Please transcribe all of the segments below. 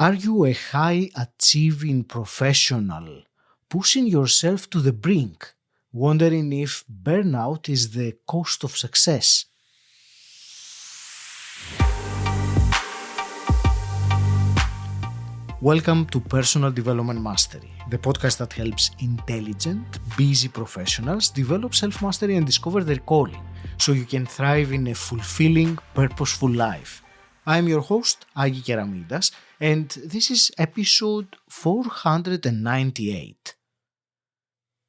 Are you a high-achieving professional, pushing yourself to the brink, wondering if burnout is the cost of success? Welcome to Personal Development Mastery, the podcast that helps intelligent, busy professionals develop self-mastery and discover their calling so you can thrive in a fulfilling, purposeful life. I'm your host, Agi Keramidas, and this is episode 498.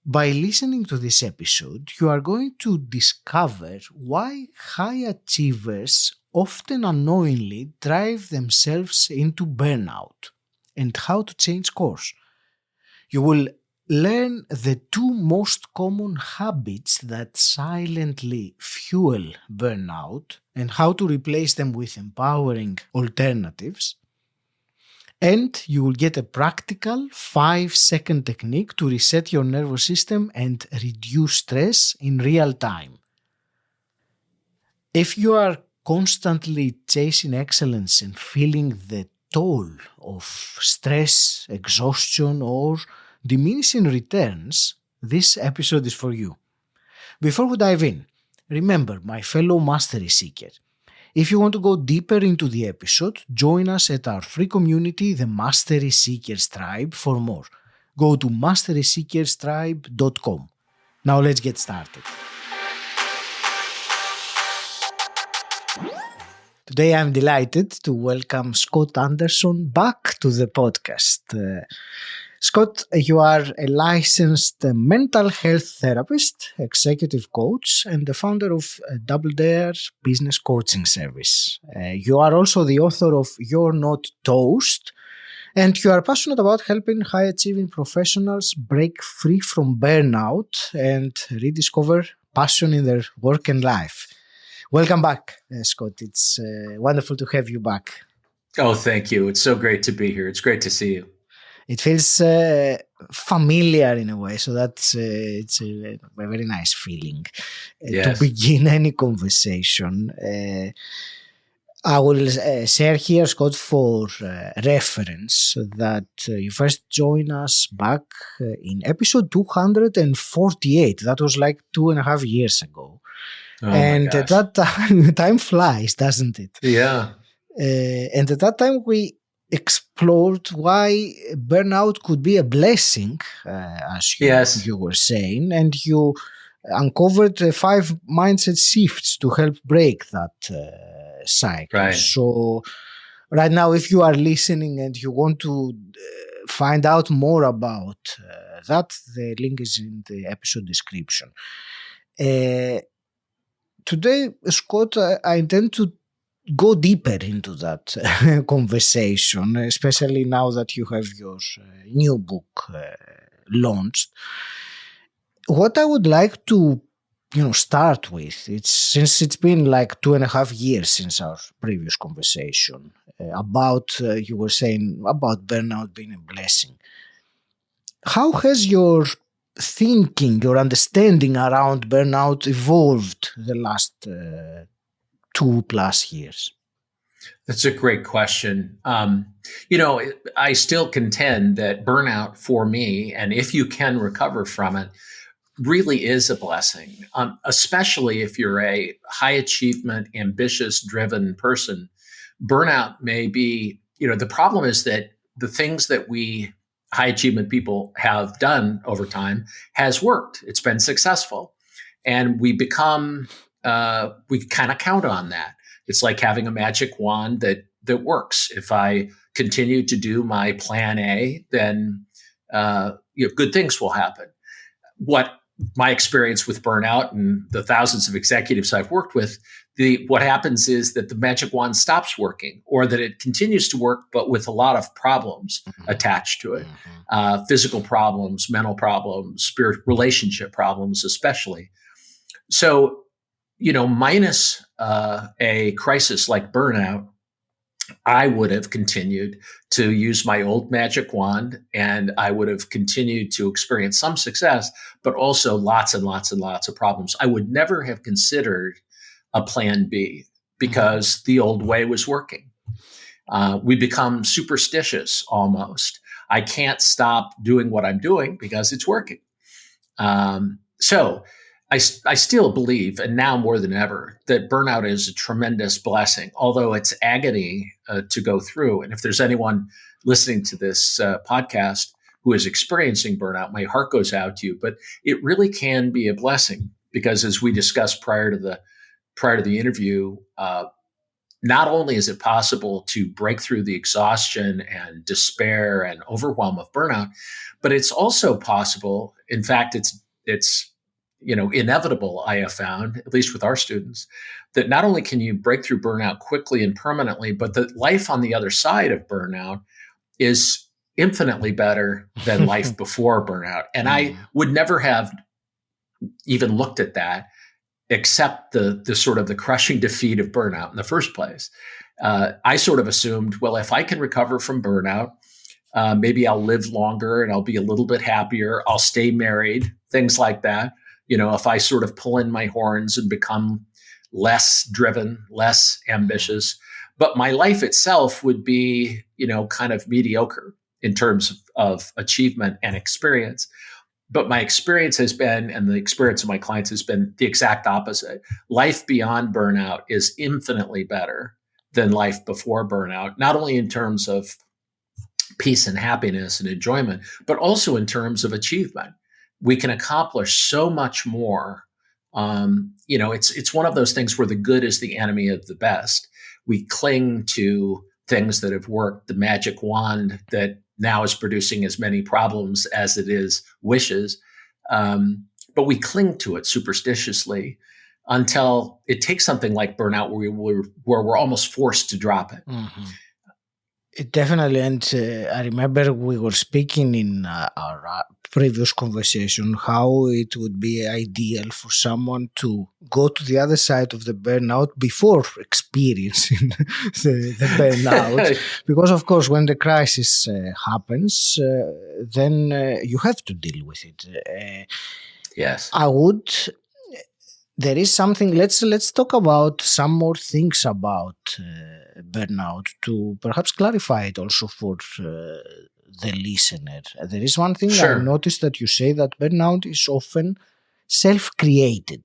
By listening to this episode, you are going to discover why high achievers often unknowingly drive themselves into burnout and how to change course. You will learn the two most common habits that silently fuel burnout and how to replace them with empowering alternatives. And you will get a practical 5-second technique to reset your nervous system and reduce stress in real time. If you are constantly chasing excellence and feeling the toll of stress, exhaustion, or diminishing returns, this episode is for you. Before we dive in, remember, my fellow mastery seeker, if you want to go deeper into the episode, join us at our free community, the Mastery Seekers Tribe, for more. Go to masteryseekerstribe.com. Now let's get started. Today I'm delighted to welcome Scot Anderson back to the podcast. Scot, you are a licensed mental health therapist, executive coach, and the founder of Double Dare business coaching service. You are also the author of You're Not Toast, and you are passionate about helping high-achieving professionals break free from burnout and rediscover passion in their work and life. Welcome back, Scot. It's wonderful to have you back. Oh, thank you. It's so great to be here. It's great to see you. It feels familiar in a way, so that's it's a very nice feeling to begin any conversation. I will share here, Scot, for reference that you first joined us back in episode 248. That was like 2.5 years ago. Oh, and at that time flies, doesn't it? Yeah. And at that time we explored why burnout could be a blessing, as you were saying, and you uncovered 5 mindset shifts to help break that cycle. Right. So right now, if you are listening and you want to find out more about that, the link is in the episode description. Today, Scot, I intend to go deeper into that conversation, especially now that you have your new book launched. What I would like to, start with, since it's been like 2.5 years since our previous conversation about, you were saying about burnout being a blessing. How has your thinking, your understanding around burnout evolved the last 2+ years? That's a great question. I still contend that burnout for me, and if you can recover from it, really is a blessing, especially if you're a high achievement, ambitious, driven person. Burnout may be, the problem is that the things that we high achievement people have done over time has worked. It's been successful. And we become, we kind of count on that. It's like having a magic wand that works. If I continue to do my plan A, then good things will happen. What my experience with burnout and the thousands of executives I've worked with, what happens is that the magic wand stops working, or that it continues to work, but with a lot of problems attached to it. Physical problems, mental problems, relationship problems, especially. So, minus a crisis like burnout, I would have continued to use my old magic wand, and I would have continued to experience some success, but also lots and lots and lots of problems. I would never have considered a plan B because the old way was working. We become superstitious almost. I can't stop doing what I'm doing because it's working. So I still believe, and now more than ever, that burnout is a tremendous blessing, although it's agony to go through. And if there's anyone listening to this podcast who is experiencing burnout, my heart goes out to you. But it really can be a blessing because, as we discussed prior to the interview, not only is it possible to break through the exhaustion and despair and overwhelm of burnout, but it's also possible. In fact, it's inevitable. I have found, at least with our students, that not only can you break through burnout quickly and permanently, but that life on the other side of burnout is infinitely better than life before burnout. And I would never have even looked at that, except the sort of the crushing defeat of burnout in the first place. I sort of assumed, well, if I can recover from burnout, maybe I'll live longer and I'll be a little bit happier. I'll stay married, things like that. If I sort of pull in my horns and become less driven, less ambitious, but my life itself would be, kind of mediocre in terms of achievement and experience. But my experience has been, and the experience of my clients has been the exact opposite. Life beyond burnout is infinitely better than life before burnout, not only in terms of peace and happiness and enjoyment, but also in terms of achievement. We can accomplish so much more. It's one of those things where the good is the enemy of the best. We cling to things that have worked, the magic wand that now is producing as many problems as it is wishes. But we cling to it superstitiously until it takes something like burnout where we're almost forced to drop it. Mm-hmm. Definitely. And I remember we were speaking in our previous conversation how it would be ideal for someone to go to the other side of the burnout before experiencing the burnout. Because, of course, when the crisis happens, then you have to deal with it. Yes. There is something. Let's talk about some more things about burnout to perhaps clarify it also for the listener. There is one thing. Sure. I noticed that you say that burnout is often self-created.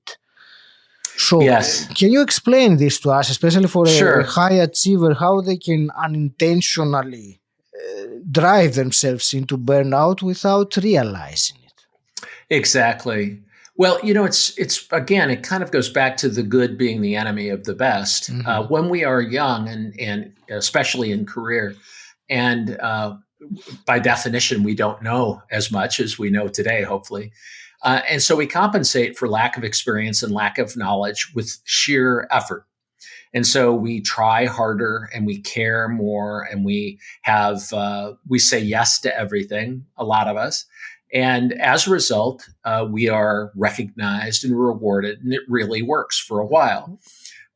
So yes. Can you explain this to us, especially for Sure. a high achiever, how they can unintentionally drive themselves into burnout without realizing it? Exactly. Well, it's again, it kind of goes back to the good being the enemy of the best. Mm-hmm. When we are young and especially in career, and by definition, we don't know as much as we know today, hopefully. And so we compensate for lack of experience and lack of knowledge with sheer effort. And so we try harder and we care more and we say yes to everything, a lot of us. And as a result, we are recognized and rewarded, and it really works for a while.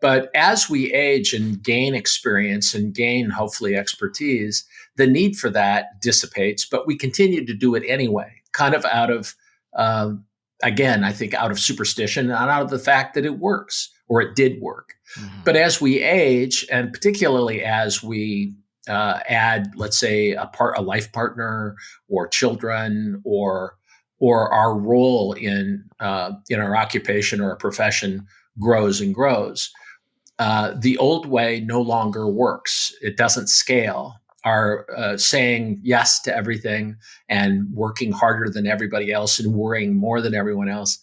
But as we age and gain experience and gain, hopefully, expertise, the need for that dissipates, but we continue to do it anyway, kind of out of, again, I think out of superstition and out of the fact that it works or it did work. Mm-hmm. But as we age, and particularly as we add, let's say, a life partner or children or our role in our occupation or our profession grows and grows, the old way no longer works. It doesn't scale. Our saying yes to everything and working harder than everybody else and worrying more than everyone else,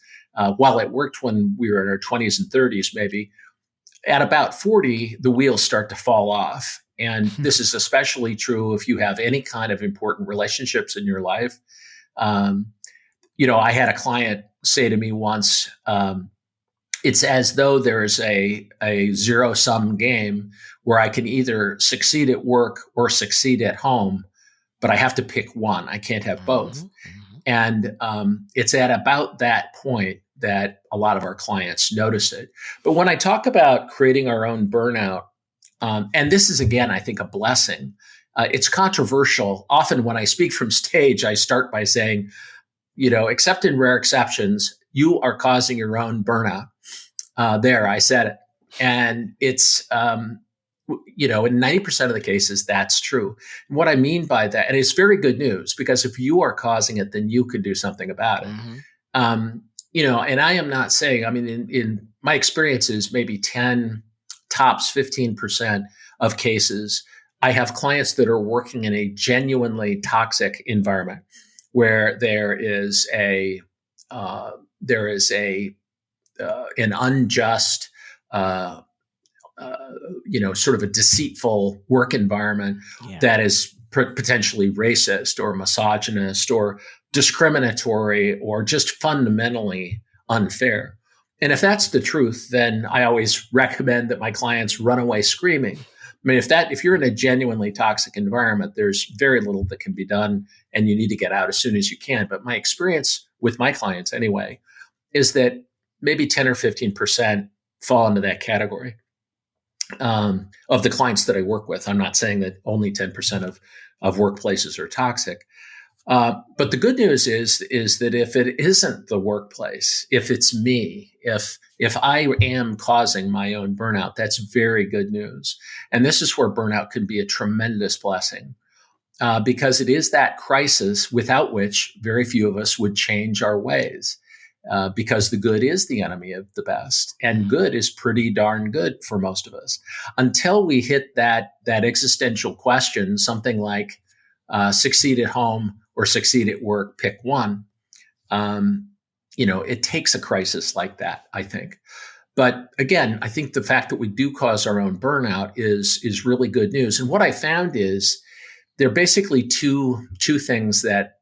while it worked when we were in our 20s and 30s, maybe, at about 40, the wheels start to fall off. And this is especially true if you have any kind of important relationships in your life. I had a client say to me once, it's as though there's a zero-sum game where I can either succeed at work or succeed at home, but I have to pick one. I can't have both. Mm-hmm. And it's at about that point that a lot of our clients notice it. But when I talk about creating our own burnout, and this is, again, I think, a blessing. It's controversial. Often when I speak from stage, I start by saying, except in rare exceptions, you are causing your own burnout. There, I said it. And it's, in 90% of the cases, that's true. And what I mean by that, and it's very good news, because if you are causing it, then you can do something about it. Mm-hmm. And I am not saying, I mean, in my experiences, maybe 10, tops 15% of cases, I have clients that are working in a genuinely toxic environment where there is an unjust, sort of a deceitful work environment that is potentially racist or misogynist or discriminatory or just fundamentally unfair. And if that's the truth, then I always recommend that my clients run away screaming. I mean, if you're in a genuinely toxic environment, there's very little that can be done, and you need to get out as soon as you can. But my experience with my clients anyway is that maybe 10 or 15% fall into that category. Of the clients that I work with. I'm not saying that only 10% of workplaces are toxic. But the good news is that if it isn't the workplace, if it's me, if I am causing my own burnout, that's very good news. And this is where burnout can be a tremendous blessing, because it is that crisis without which very few of us would change our ways. Because the good is the enemy of the best, and good is pretty darn good for most of us. Until we hit that existential question, something like succeed at home or succeed at work, pick one. It takes a crisis like that, I think. But again, I think the fact that we do cause our own burnout is really good news. And what I found is there are basically two things that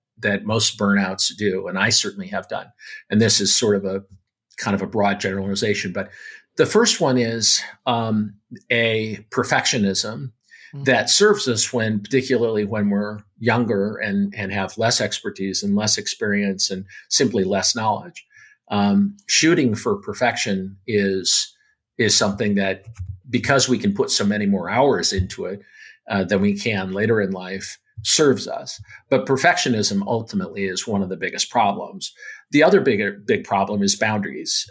most burnouts do, and I certainly have done. And this is sort of a kind of a broad generalization, but the first one is a perfectionism that serves us particularly when we're younger and have less expertise and less experience and simply less knowledge. Shooting for perfection is something that, because we can put so many more hours into it than we can later in life, serves us. But perfectionism ultimately is one of the biggest problems. The other big problem is boundaries,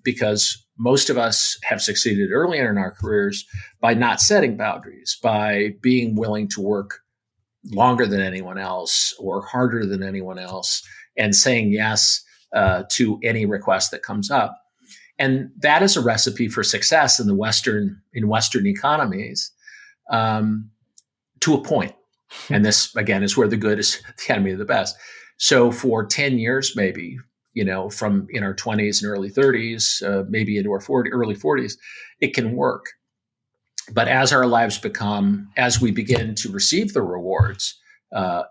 because most of us have succeeded earlier in our careers by not setting boundaries, by being willing to work longer than anyone else or harder than anyone else, and saying yes to any request that comes up. And that is a recipe for success in Western economies, to a point. And this, again, is where the good is the enemy of the best. So for 10 years, maybe, from in our 20s and early 30s, maybe into our early 40s, it can work. But as we begin to receive the rewards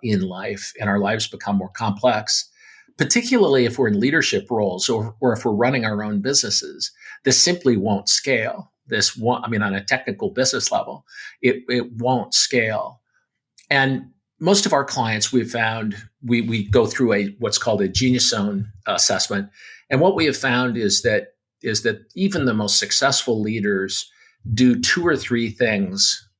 in life, and our lives become more complex, particularly if we're in leadership roles or if we're running our own businesses, this simply won't scale. On a technical business level, it won't scale. And most of our clients, we've found, we go through what's called a genius zone assessment. And what we have found is that even the most successful leaders do two or three things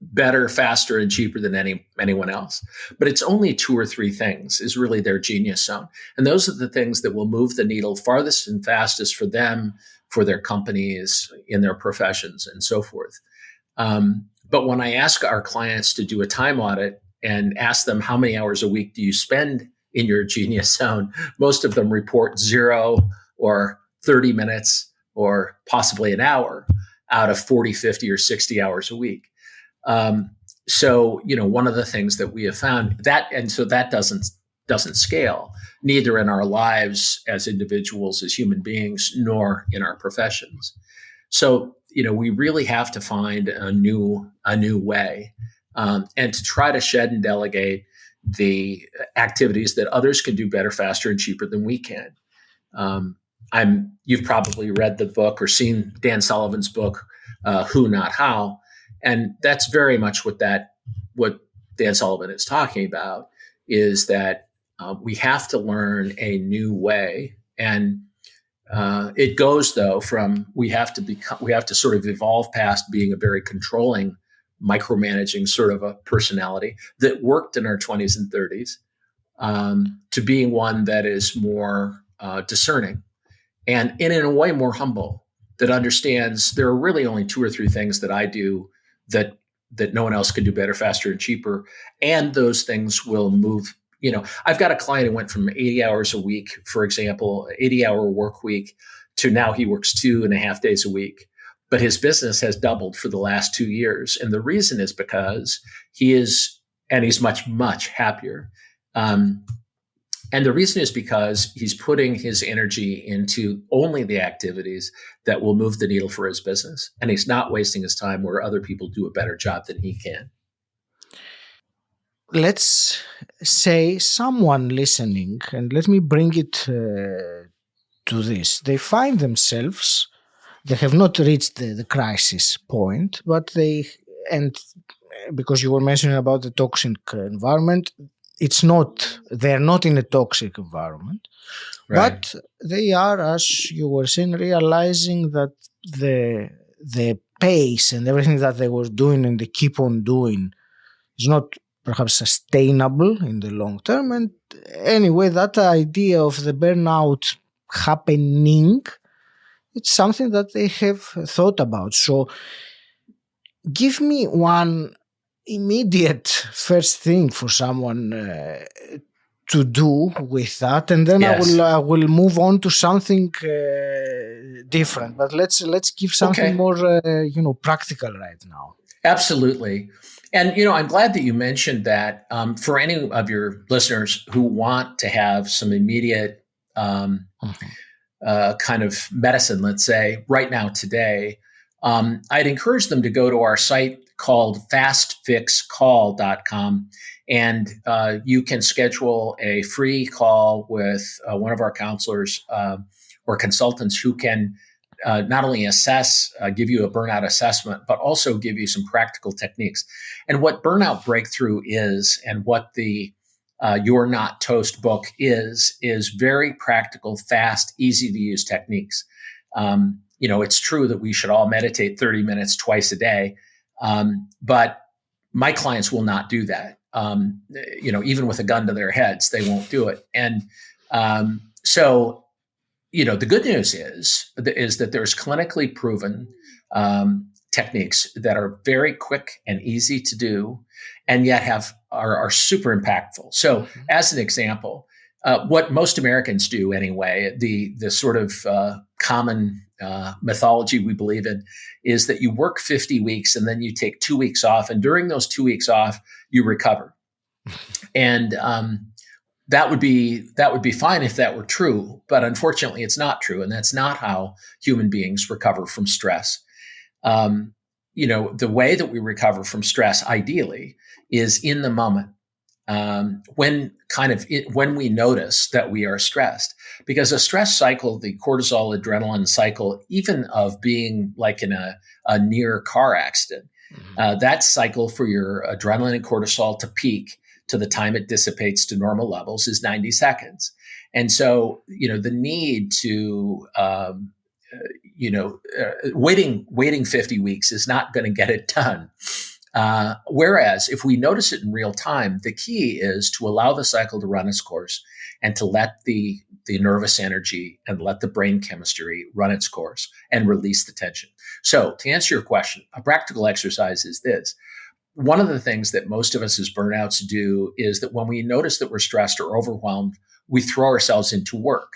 better, faster, and cheaper than anyone else. But it's only two or three things is really their genius zone. And those are the things that will move the needle farthest and fastest for them, for their companies, in their professions, and so forth. But when I ask our clients to do a time audit and ask them how many hours a week do you spend in your genius zone, most of them report 0 or 30 minutes or possibly an hour out of 40, 50, or 60 hours a week. So one of the things that we have found that doesn't scale, neither in our lives as individuals, as human beings, nor in our professions. So we really have to find a new way, and to try to shed and delegate the activities that others can do better, faster, and cheaper than we can. You've probably read the book or seen Dan Sullivan's book, Who Not How, and that's very much what Dan Sullivan is talking about, is that we have to learn a new way. And it goes, though, from we have to sort of evolve past being a very controlling, micromanaging sort of a personality that worked in our 20s and 30s, to being one that is more discerning and in a way more humble. that understands there are really only 2 or 3 things that I do that no one else can do better, faster, and cheaper. And those things will move. I've got a client who went from 80 hours a week, for example, 80-hour work week, to now he works 2.5 days a week. But his business has doubled for the last 2 years. And the reason is because he's much, much happier. And the reason is because he's putting his energy into only the activities that will move the needle for his business. And he's not wasting his time where other people do a better job than he can. Let's say someone listening, and let me bring it to this. They find themselves, they have not reached the crisis point, but because you were mentioning about the toxic environment, they're not in a toxic environment, Right. but they are, as you were saying, realizing that the pace and everything that they were doing and they keep on doing is not perhaps sustainable in the long term. And anyway, that idea of the burnout happening, it's something that they have thought about. So give me one immediate first thing for someone to do with that, and then Yes. I will move on to something different. But let's give something more practical right now. Absolutely. And I'm glad that you mentioned that. For any of your listeners who want to have some immediate kind of medicine, let's say right now today, I'd encourage them to go to our site called fastfixcall.com, and you can schedule a free call with one of our counselors or consultants who can not only assess, give you a burnout assessment, but also give you some practical techniques. And what Burnout Breakthrough is, and what the You're Not Toast book is very practical, fast, easy to use techniques. It's true that we should all meditate 30 minutes twice a day, but my clients will not do that. Even with a gun to their heads, they won't do it. And so the good news is that there's clinically proven techniques that are very quick and easy to do, and yet are super impactful. So, as an example, what most Americans do anyway, the sort of common mythology we believe in, is that you work 50 weeks and then you take 2 weeks off, and during those 2 weeks off, you recover. And that would be fine if that were true, but unfortunately, it's not true, and that's not how human beings recover from stress. The way that we recover from stress, ideally, is in the moment, when we notice that we are stressed, because a stress cycle, the cortisol adrenaline cycle, even of being like in a near car accident, that cycle for your adrenaline and cortisol to peak to the time it dissipates to normal levels is 90 seconds. And so, the need to, waiting 50 weeks is not going to get it done. Whereas if we notice it in real time, the key is to allow the cycle to run its course and to let the nervous energy and let the brain chemistry run its course and release the tension. So to answer your question, a practical exercise is this. One of the things that most of us as burnouts do is that when we notice that we're stressed or overwhelmed, we throw ourselves into work,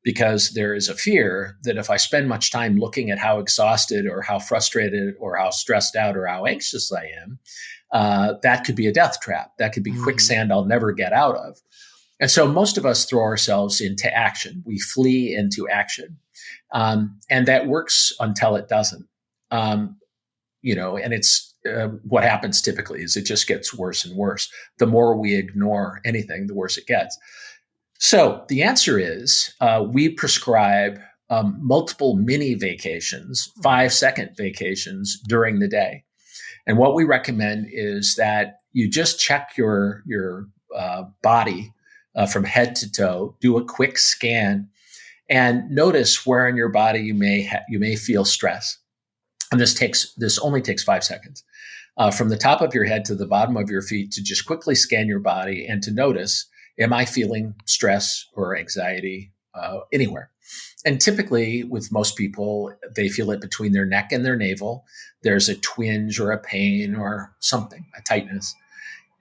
because there is a fear that if I spend much time looking at how exhausted or how frustrated or how stressed out or how anxious I am, that could be a death trap. That could be quicksand I'll never get out of. And so most of us throw ourselves into action. We flee into action. And that works until it doesn't. And it's what happens typically is it just gets worse and worse. The more we ignore anything, the worse it gets. So the answer is we prescribe multiple mini vacations, 5-second vacations during the day. And what we recommend is that you just check your body from head to toe, do a quick scan, and notice where in your body you may feel stress. And this only takes 5 seconds. From the top of your head to the bottom of your feet, to just quickly scan your body and to notice, am I feeling stress or anxiety anywhere? And typically, with most people, they feel it between their neck and their navel. There's a twinge or a pain or something, a tightness.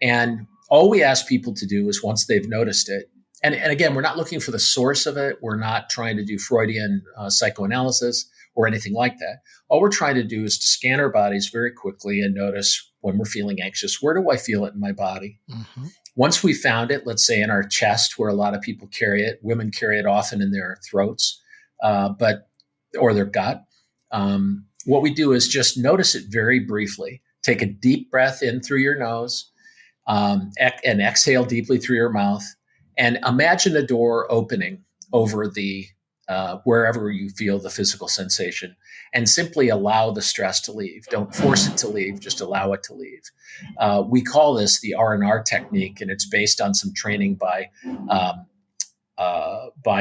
And all we ask people to do is once they've noticed it, and again, we're not looking for the source of it. We're not trying to do Freudian psychoanalysis or anything like that. All we're trying to do is to scan our bodies very quickly and notice when we're feeling anxious, where do I feel it in my body? Mm-hmm. Once we found it, let's say in our chest, where a lot of people carry it, women carry it often in their throats, or their gut. What we do is just notice it very briefly. Take a deep breath in through your nose, and exhale deeply through your mouth, and imagine a door opening over the wherever you feel the physical sensation, and simply allow the stress to leave. Don't force it to leave, just allow it to leave. We call this the R&R technique, and it's based on some training by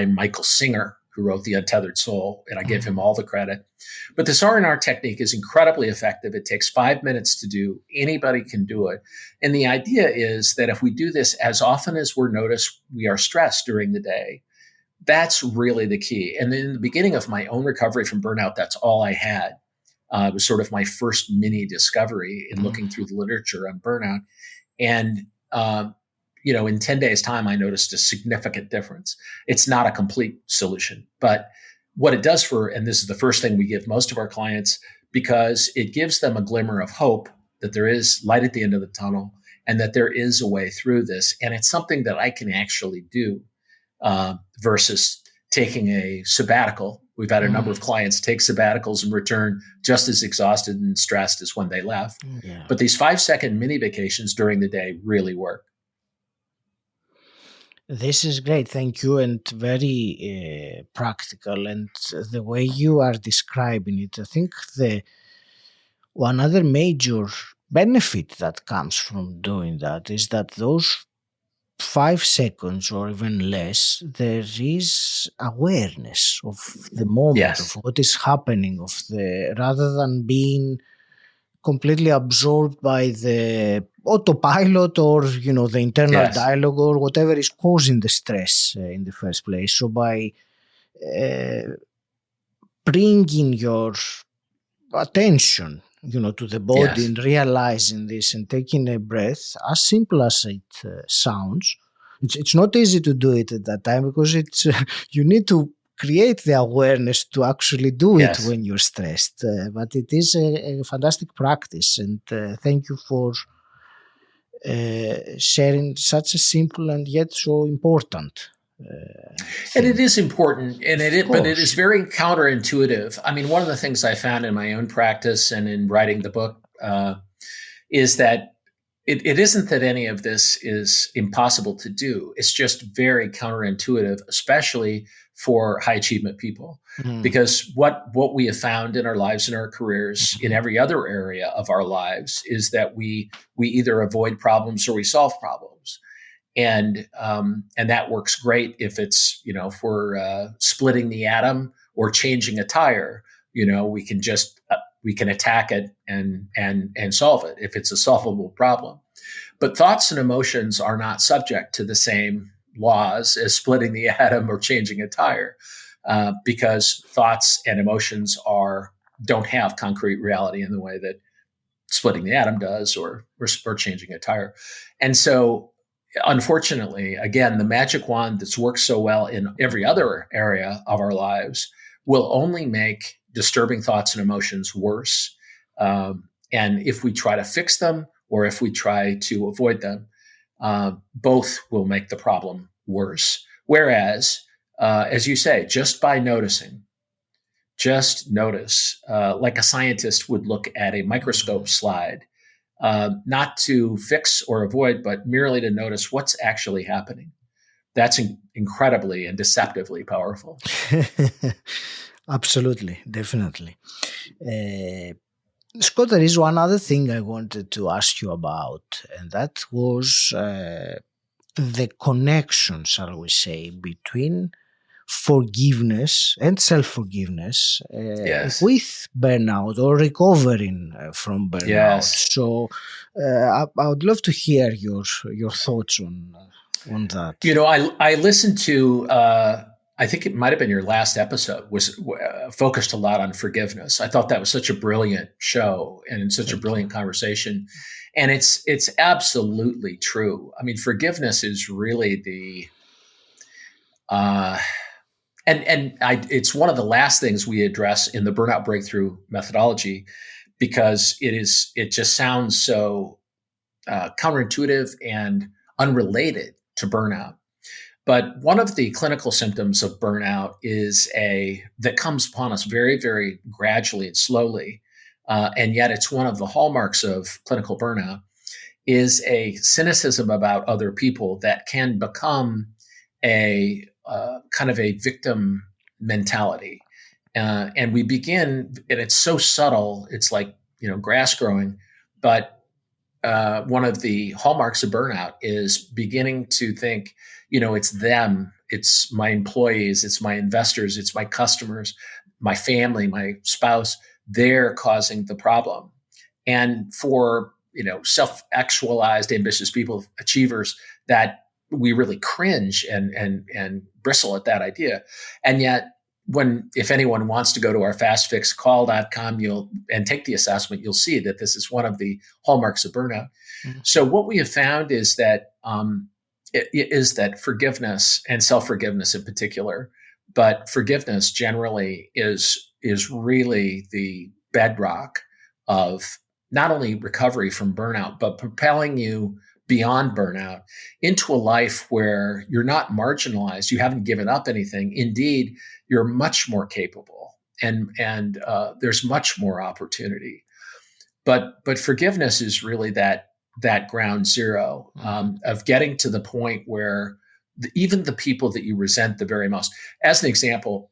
Michael Singer, who wrote The Untethered Soul, and I give him all the credit. But this R&R technique is incredibly effective. It takes 5 minutes to do. Anybody can do it. And the idea is that if we do this as often as we're noticed we are stressed during the day, that's really the key. And in the beginning of my own recovery from burnout, that's all I had. It was sort of my first mini discovery in looking through the literature on burnout. And, in 10 days' time, I noticed a significant difference. It's not a complete solution, but what it does and this is the first thing we give most of our clients, because it gives them a glimmer of hope that there is light at the end of the tunnel and that there is a way through this. And it's something that I can actually do. Versus taking a sabbatical. We've had a number of clients take sabbaticals and return just as exhausted and stressed as when they left. Yeah. But these 5-second mini vacations during the day really work. This is great. Thank you. And very practical. And the way you are describing it, I think one other major benefit that comes from doing that is that those 5 seconds or even less, there is awareness of the moment, yes, of what is happening, rather than being completely absorbed by the autopilot or, the internal yes, dialogue or whatever is causing the stress in the first place. So by bringing your attention to the body, yes, and realizing this and taking a breath, as simple as it sounds, it's not easy to do it at that time, because it's you need to create the awareness to actually do it, yes, when you're stressed. But it is a fantastic practice, and thank you for sharing such a simple and yet so important. And it is important, but it is very counterintuitive. I mean, one of the things I found in my own practice and in writing the book is that it isn't that any of this is impossible to do. It's just very counterintuitive, especially for high achievement people, because what we have found in our lives and our careers, in every other area of our lives, is that we either avoid problems or we solve problems. And that works great if it's, if we're splitting the atom or changing a tire. We can attack it and solve it if it's a solvable problem. But thoughts and emotions are not subject to the same laws as splitting the atom or changing a tire, because thoughts and emotions don't have concrete reality in the way that splitting the atom does or changing a tire. And so, unfortunately, again, the magic wand that's worked so well in every other area of our lives will only make disturbing thoughts and emotions worse. And if we try to fix them or if we try to avoid them, both will make the problem worse. Whereas, as you say, just by noticing, just notice, like a scientist would look at a microscope slide, not to fix or avoid, but merely to notice what's actually happening. That's incredibly and deceptively powerful. Absolutely, definitely. Scott, there is one other thing I wanted to ask you about, and that was the connection, shall we say, between forgiveness and self-forgiveness yes, with burnout or recovering from burnout. Yes. So I would love to hear your thoughts on that. I listened to I think it might have been your last episode, was focused a lot on forgiveness. I thought that was such a brilliant show and such a Thank you. brilliant conversation. And it's absolutely true. I mean, forgiveness is really the uh, it's one of the last things we address in the burnout breakthrough methodology, because it just sounds so counterintuitive and unrelated to burnout. But one of the clinical symptoms of burnout is that comes upon us very, very gradually and slowly, and yet it's one of the hallmarks of clinical burnout, is a cynicism about other people that can become a kind of a victim mentality. And we begin, and it's so subtle, it's like, grass growing, but one of the hallmarks of burnout is beginning to think, it's them, it's my employees, it's my investors, it's my customers, my family, my spouse, they're causing the problem. And for, self-actualized, ambitious people, achievers, that we really cringe and bristle at that idea. And yet, if anyone wants to go to our fastfixcall.com and take the assessment, you'll see that this is one of the hallmarks of burnout. Mm-hmm. So what we have found is that forgiveness, and self-forgiveness in particular, but forgiveness generally is really the bedrock of not only recovery from burnout, but propelling you beyond burnout into a life where you're not marginalized, you haven't given up anything. Indeed, you're much more capable, and there's much more opportunity. But forgiveness is really that ground zero of getting to the point where even the people that you resent the very most. As an example,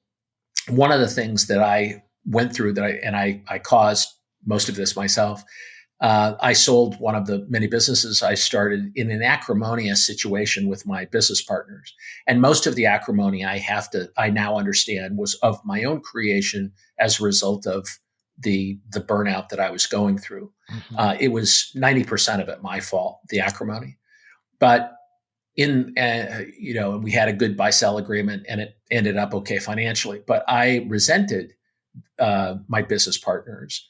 one of the things that I went through I caused most of this myself. I sold one of the many businesses I started in an acrimonious situation with my business partners. And most of the acrimony I now understand, was of my own creation as a result of the burnout that I was going through. Mm-hmm. It was 90% of it my fault, the acrimony. But and we had a good buy-sell agreement, and it ended up okay financially. But I resented my business partners.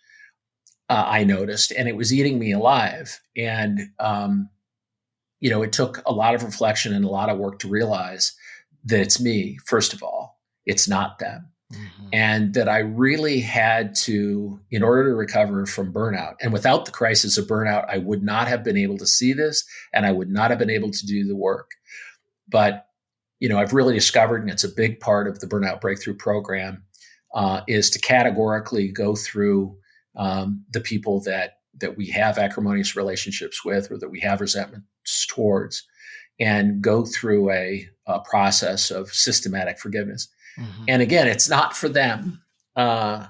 I noticed, and it was eating me alive. And, it took a lot of reflection and a lot of work to realize that it's me, first of all, it's not them. Mm-hmm. And that I really had to, in order to recover from burnout, and without the crisis of burnout, I would not have been able to see this, and I would not have been able to do the work. But, I've really discovered, and it's a big part of the Burnout Breakthrough Program, is to categorically go through the people that we have acrimonious relationships with, or that we have resentments towards, and go through a process of systematic forgiveness. Mm-hmm. And again, it's not for them. I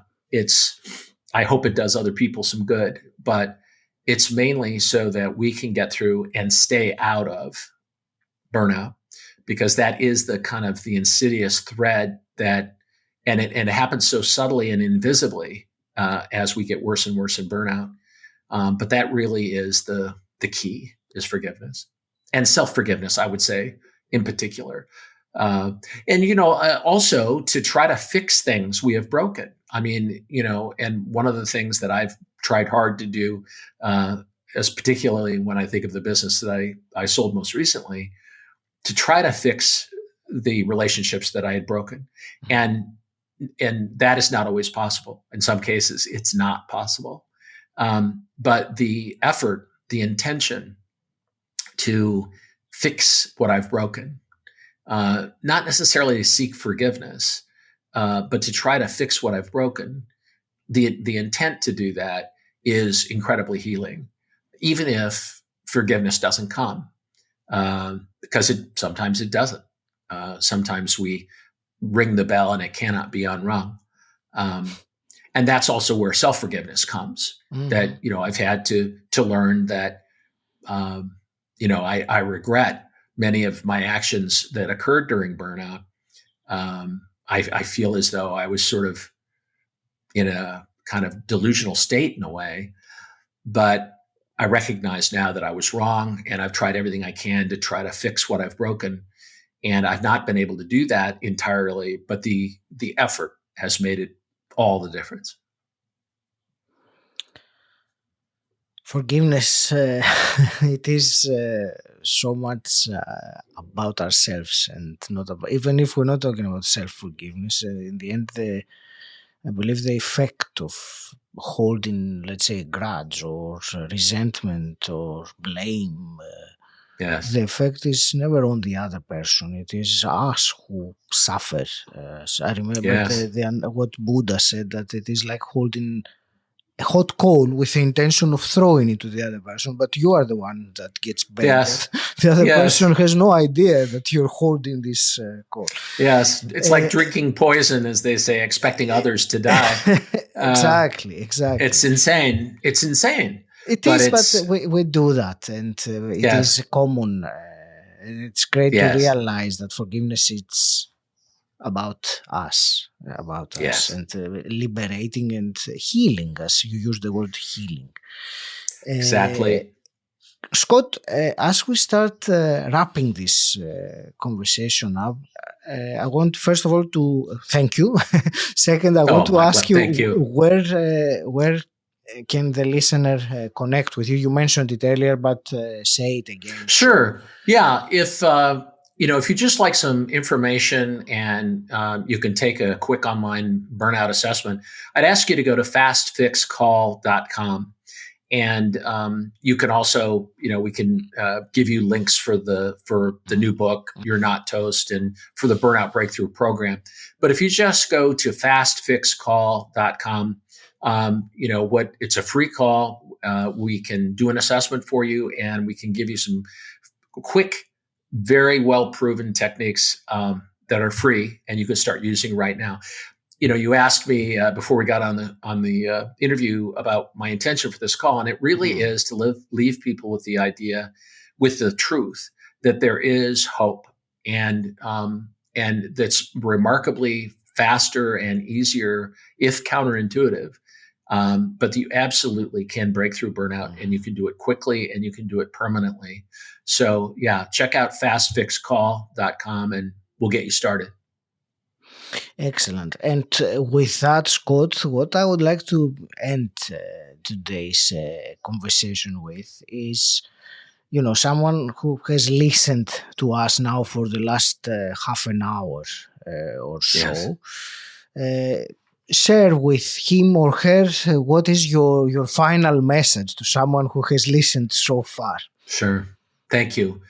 hope it does other people some good, but it's mainly so that we can get through and stay out of burnout, because that is the kind of the insidious thread and it happens so subtly and invisibly as we get worse and worse in burnout. But that really is the key, is forgiveness and self-forgiveness, I would say, in particular. Also to try to fix things we have broken. I mean, and one of the things that I've tried hard to do, as particularly when I think of the business that I sold most recently, to try to fix the relationships that I had broken. And that is not always possible. In some cases, it's not possible. But the effort, the intention to fix what I've broken, not necessarily to seek forgiveness, but to try to fix what I've broken, the intent to do that is incredibly healing, even if forgiveness doesn't come, because sometimes it doesn't. Sometimes we ring the bell and it cannot be unrung. And that's also where self-forgiveness comes. Mm-hmm. That, I've had to learn that, I regret many of my actions that occurred during burnout. I feel as though I was sort of in a kind of delusional state in a way, but I recognize now that I was wrong, and I've tried everything I can to try to fix what I've broken. And I've not been able to do that entirely, but the effort has made it all the difference. Forgiveness, it is so much about ourselves, and not about, even if we're not talking about self-forgiveness, in the end, I believe the effect of holding, let's say, a grudge or resentment or blame, Yes. the effect is never on the other person. It is us who suffer. So I remember Yes. what Buddha said, that it is like holding a hot coal with the intention of throwing it to the other person, but you are the one that gets burned. Yes. The other Yes. person has no idea that you're holding this coal. Yes. It's like drinking poison, as they say, expecting others to die. Exactly. It's insane. It's insane. It is, but we do that, and it is common. And it's great to realize that forgiveness is about us, and liberating and healing us. You use the word healing. Exactly. Scott, as we start wrapping this conversation up, I want, first of all, to thank you. Second, I want to ask you where can the listener connect with you? You mentioned it earlier, but say it again. Sure. Yeah. If you just like some information and you can take a quick online burnout assessment, I'd ask you to go to fastfixcall.com. And you can also, we can give you links for the new book, You're Not Toast, and for the Burnout Breakthrough Program. But if you just go to fastfixcall.com, it's a free call. We can do an assessment for you, and we can give you some quick, very well proven techniques that are free, and you can start using right now. You asked me before we got on the interview about my intention for this call, and it really is to leave people with the idea, with the truth that there is hope, and that's remarkably faster and easier, if counterintuitive. But you absolutely can break through burnout, and you can do it quickly, and you can do it permanently. So yeah, check out fastfixcall.com, and we'll get you started. Excellent. And with that, Scott, what I would like to end today's conversation with is, someone who has listened to us now for the last half an hour or so. Yes. Share with him or her what is your final message to someone who has listened so far. Sure. Thank you.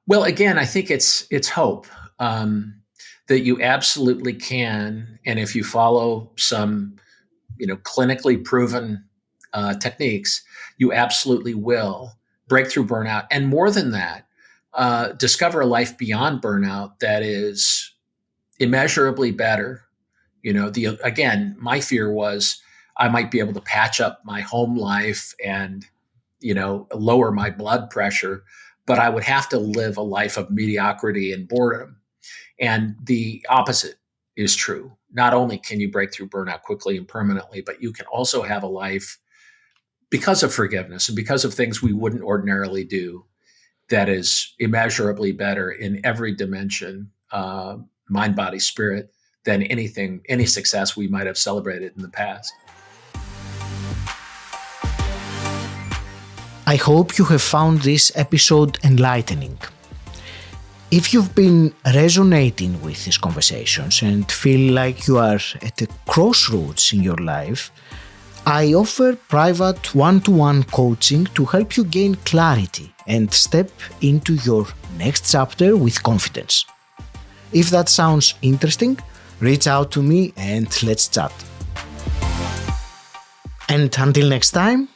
Well, again, I think it's hope. That you absolutely can, and if you follow some, clinically proven techniques, you absolutely will break through burnout. And more than that, discover a life beyond burnout that is immeasurably better. Again, my fear was I might be able to patch up my home life and, lower my blood pressure, but I would have to live a life of mediocrity and boredom. And the opposite is true. Not only can you break through burnout quickly and permanently, but you can also have a life, because of forgiveness and because of things we wouldn't ordinarily do, that is immeasurably better in every dimension, mind, body, spirit, than any success we might have celebrated in the past. I hope you have found this episode enlightening. If you've been resonating with these conversations and feel like you are at a crossroads in your life, I offer private one-to-one coaching to help you gain clarity and step into your next chapter with confidence. If that sounds interesting, reach out to me and let's chat. And until next time,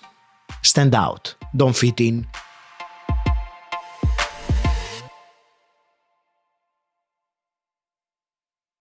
stand out, don't fit in,